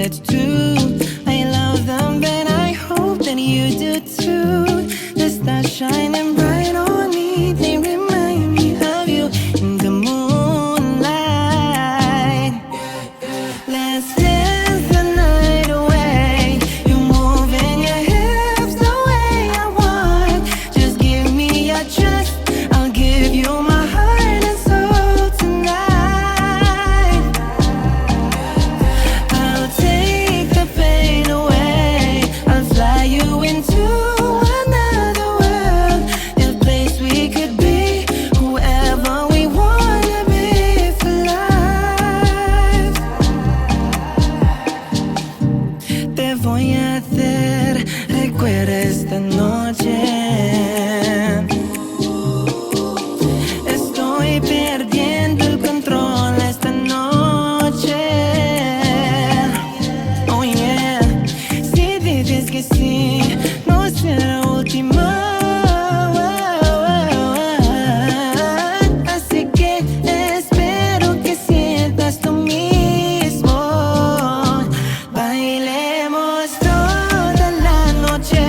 it's true. I love them, but I hope that you do too. The stars shining bright on me, they remind me of you in the moonlight. Let's dance the night away. You moving your hips the way I want. Just give me your trust, I'll give you my heart and soul tonight. I'll take the pain away. I'll fly you into another world, a place we could be, whoever we wanna be for life. Te voy a hacer recuerda esta noche. Estoy perdiendo el control esta noche. Oh yeah. Si dices que sí, no será la última. Así que espero que sientas lo mismo. Bailemos toda la noche.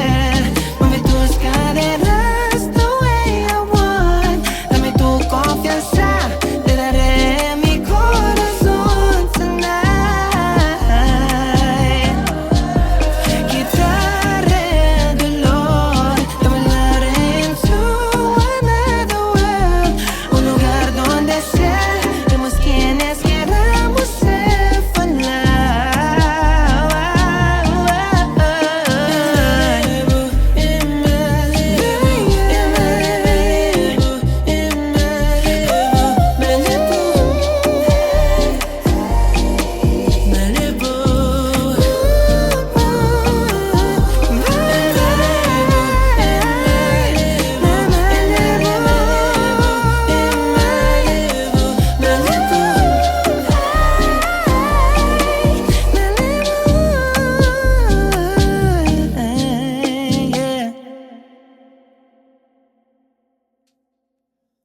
Mueve tus caderas the way I want. Dame tu confianza, te daré mi corazón tonight. Quitaré el dolor, te bailaré into another world, un lugar donde seremos quienes queramos ser for life.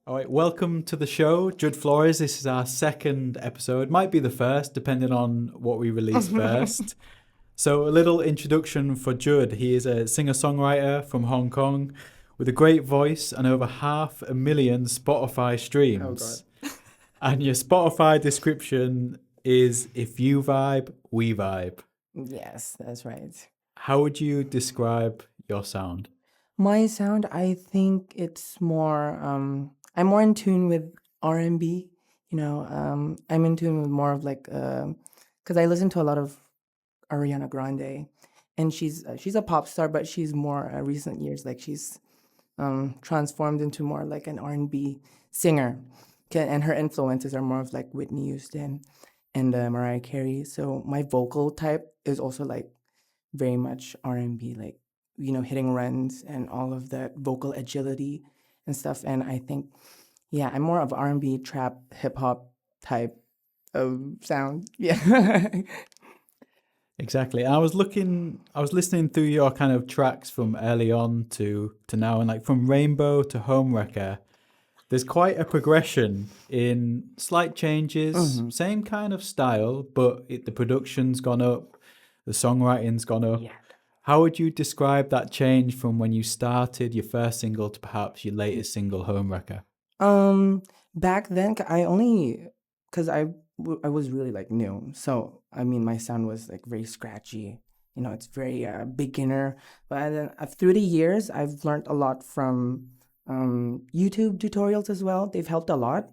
All right, welcome to the show, Jud Flores. This is our second episode. Might be the first, depending on what we release first. So a little introduction for Jud. He is a singer-songwriter from Hong Kong with a great voice and over 500,000 Spotify streams. And your Spotify description is, if you vibe, we vibe. Yes, that's right. How would you describe your sound? My sound, I think it's more, I'm more in tune with R&B, I'm in tune with more of like, because I listen to a lot of Ariana Grande, and she's a pop star, but she's more recent years, like she's transformed into more like an R&B singer, and her influences are more of like Whitney Houston and Mariah Carey. So my vocal type is also like very much R&B, like hitting runs and all of that vocal agility and stuff. And I think, yeah, I'm more of R&B, trap, hip hop type of sound. Yeah. Exactly. I was listening through your kind of tracks from early on to now, and like from Rainbow to Homewrecker, there's quite a progression in slight changes, same kind of style, but the production's gone up, the songwriting's gone up. Yeah. How would you describe that change from when you started your first single to perhaps your latest single, Homewrecker? Back then, because I was really like new. So, I mean, my sound was like very scratchy. It's very beginner. But then through the years, I've learned a lot from YouTube tutorials as well. They've helped a lot.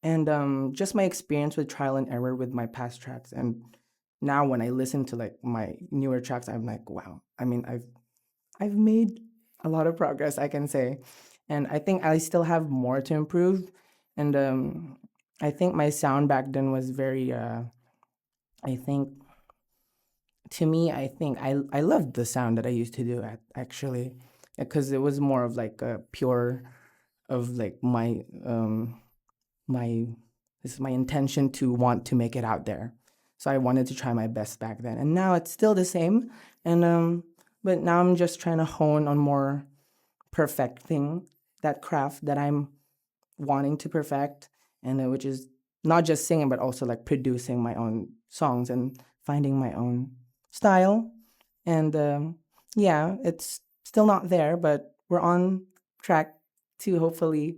And just my experience with trial and error with my past tracks. And now when I listen to like my newer tracks, I'm like, wow. I mean, I've made a lot of progress, I can say. And I think I still have more to improve. And I think my sound back then was very, I think, to me, I loved the sound that I used to do actually, because it was more of like a pure of like my this is my intention to want to make it out there. So I wanted to try my best back then, and now it's still the same. And but now I'm just trying to hone on more perfecting that craft that I'm wanting to perfect, and which is not just singing but also like producing my own songs and finding my own style. And yeah, it's still not there, but we're on track to hopefully,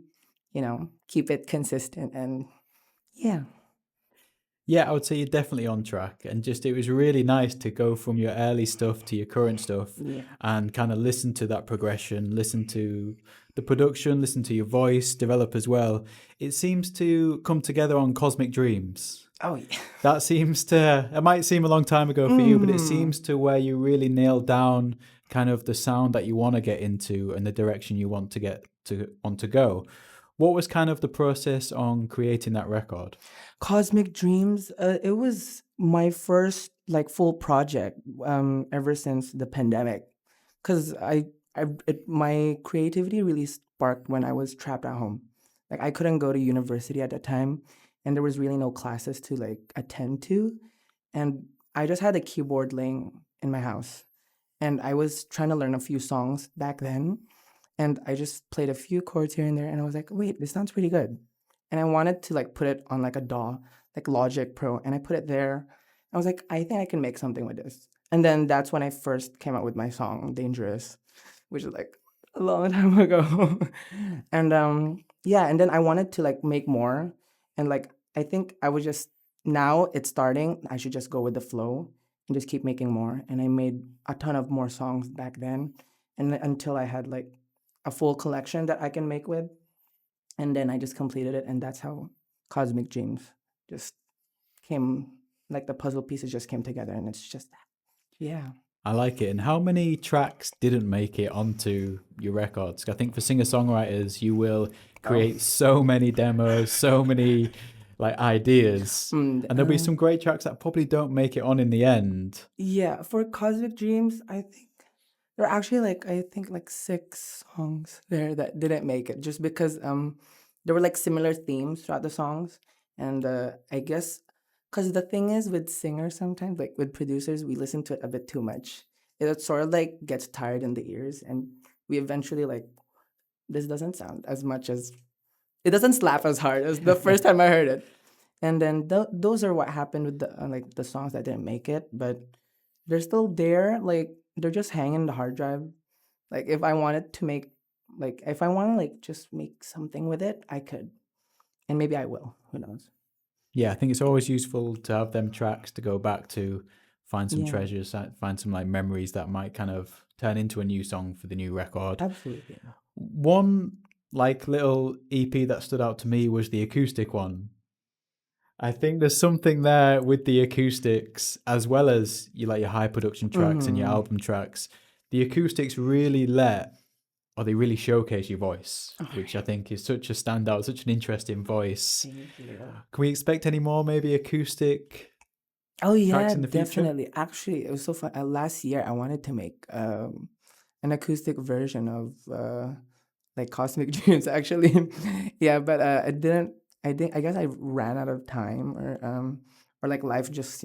keep it consistent. And yeah. Yeah, I would say you're definitely on track. And just it was really nice to go from your early stuff to your current stuff Yeah. and kind of listen to that progression, listen to the production, listen to your voice develop as well. It seems to come together on Cosmic Dreams. Oh, yeah. That seems to, it might seem a long time ago for you, but it seems to where you really nail down kind of the sound that you want to get into and the direction you want to go. What was kind of the process on creating that record? Cosmic Dreams, it was my first like full project ever since the pandemic, because my creativity really sparked when I was trapped at home. Like I couldn't go to university at the time, and there was really no classes to like attend to, and I just had a keyboard laying in my house, and I was trying to learn a few songs back then, and I just played a few chords here and there, and I was like, wait, this sounds pretty good. And I wanted to like put it on like a DAW, like Logic Pro, and I put it there. I was like, I think I can make something with this. And then that's when I first came out with my song Dangerous, which is like a long time ago. And yeah, and then I wanted to like make more, and like I think I was just, now it's starting, I should just go with the flow and just keep making more. And I made a ton of more songs back then, and until I had like a full collection that I can make with. And then I just completed it, and that's how Cosmic Dreams just came, like the puzzle pieces just came together, and it's just that. Yeah. I like it. And how many tracks didn't make it onto your records? I think for singer-songwriters, you will create so many demos, so many like ideas, and there'll be some great tracks that probably don't make it on in the end. Yeah, for Cosmic Dreams, I think there are actually like, I think like 6 songs there that didn't make it, just because there were like similar themes throughout the songs. And I guess because the thing is with singers, sometimes like with producers, we listen to it a bit too much. It sort of like gets tired in the ears, and we eventually like, this doesn't sound as much as, it doesn't slap as hard as the first time I heard it. And then those are what happened with the like the songs that didn't make it, but they're still there. Like they're just hanging in the hard drive. Like if I wanted to make, like if I want to like just make something with it, I could, and maybe I will. Who knows? Yeah, I think it's always useful to have them tracks to go back to, find some Yeah. treasures, find some like memories that might kind of turn into a new song for the new record. Absolutely. One like little EP that stood out to me was the acoustic one. I think there's something there with the acoustics, as well as you like your high production tracks and your album tracks. The acoustics really they really showcase your voice, which I think is such a standout, such an interesting voice. Thank you. Can we expect any more maybe acoustic Oh yeah, tracks in the future? definitely. Actually, it was so fun. Last year, I wanted to make an acoustic version of like Cosmic Dreams. Actually, yeah, but I didn't. I guess I ran out of time, or like life just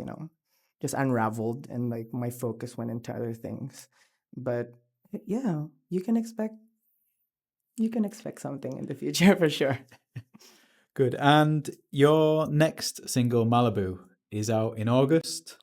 just unraveled, and like my focus went into other things. But yeah, you can expect something in the future for sure. Good. And your next single, Malibu, is out in August.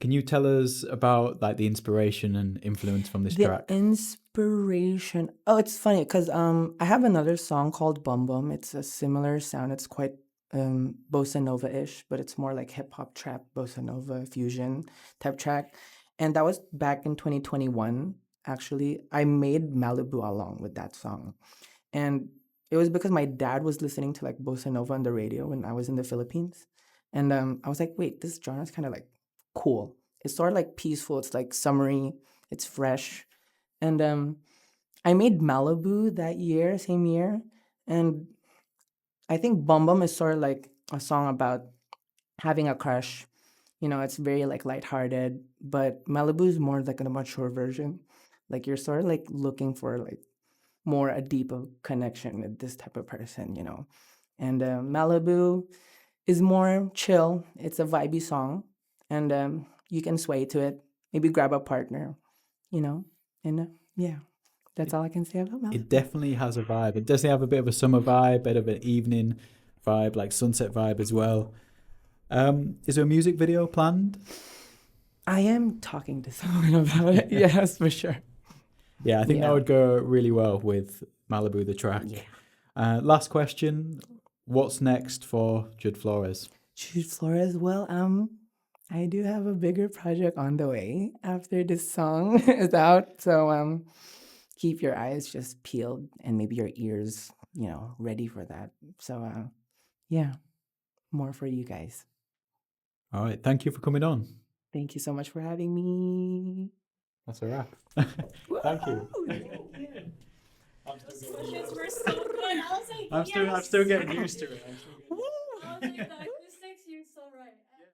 Can you tell us about like the inspiration and influence from this The track? inspiration. Oh, it's funny because I have another song called Bum Bum. It's a similar sound. It's quite bossa nova-ish, but it's more like hip hop trap bossa nova fusion type track. And that was back in 2021. Actually, I made Malibu along with that song. And it was because my dad was listening to like bossa nova on the radio when I was in the Philippines. And I was like, wait, this genre is kind of like cool. It's sort of like peaceful. It's like summery. It's fresh. And I made Malibu that year, same year. And I think Bum Bum is sort of like a song about having a crush. It's very like lighthearted, but Malibu is more like a mature version. Like you're sort of like looking for like more a deeper connection with this type of person. And Malibu is more chill. It's a vibey song, and you can sway to it. Maybe grab a partner, and yeah, that's all I can say about Malibu. It definitely has a vibe. It does have a bit of a summer vibe, bit of an evening vibe, like sunset vibe as well. Is there a music video planned? I am talking to someone about it. Yes, for sure. Yeah, I think that Yeah. would go really well with Malibu the track. Yeah. Last question. What's next for Jud Flores? Jud Flores. Well, I do have a bigger project on the way after this song is out. So keep your eyes just peeled and maybe your ears, ready for that. So yeah, more for you guys. All right. Thank you for coming on. Thank you so much for having me. That's a wrap. Thank you. Those questions were so good. I was like, I'm still getting used to it. I was like,